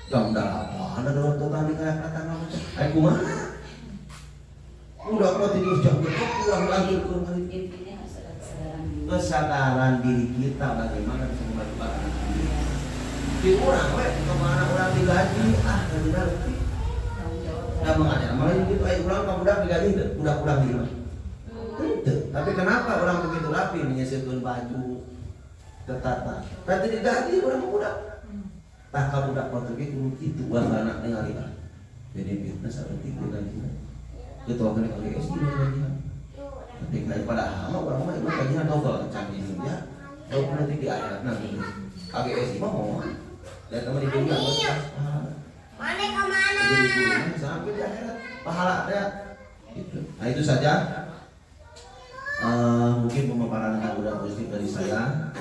Jam delapan ada waktu tadi kayak kata nama. Kumaha? Udah kok tidur jam berapa? Pulang lagi ke rumah. Intinya Kesadaran diri kita bagaimana bisa membantu anak kita. Di orang, kemana orang digaji? Benar. Nah mengajar, malah gitu. Orang kamu udah digaji, udah di rumah. Tapi kenapa orang begitu rapi menyisirkan baju, tertata? Tapi digaji orang muda. Tak kamu udah pergi dulu itu buat anak dengar itu. Jadi fitness apa tinggi lagi. Ketua kena kali SD lagi. Tapi daripada hama orang mah itu kajian double canggih ya. Kalau nanti di akhirat nanti KGS mah mau. Dan teman di dunia mana kemana? Jadi sampai di akhirat pahala ada. Gitu. Nah itu saja. Mungkin pemaparan yang udah positif dari saya.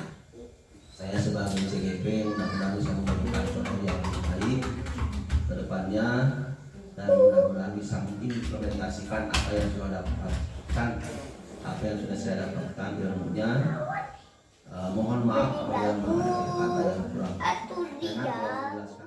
Saya sebagai CGP mudah-mudahan bisa memberikan contoh yang baik ke depannya dan mudah-mudahan bisa mengimplementasikan apa yang sudah dapatkan, apa yang sudah saya dapatkan ilmunya. Mohon maaf apabila ada kata yang kurang enak.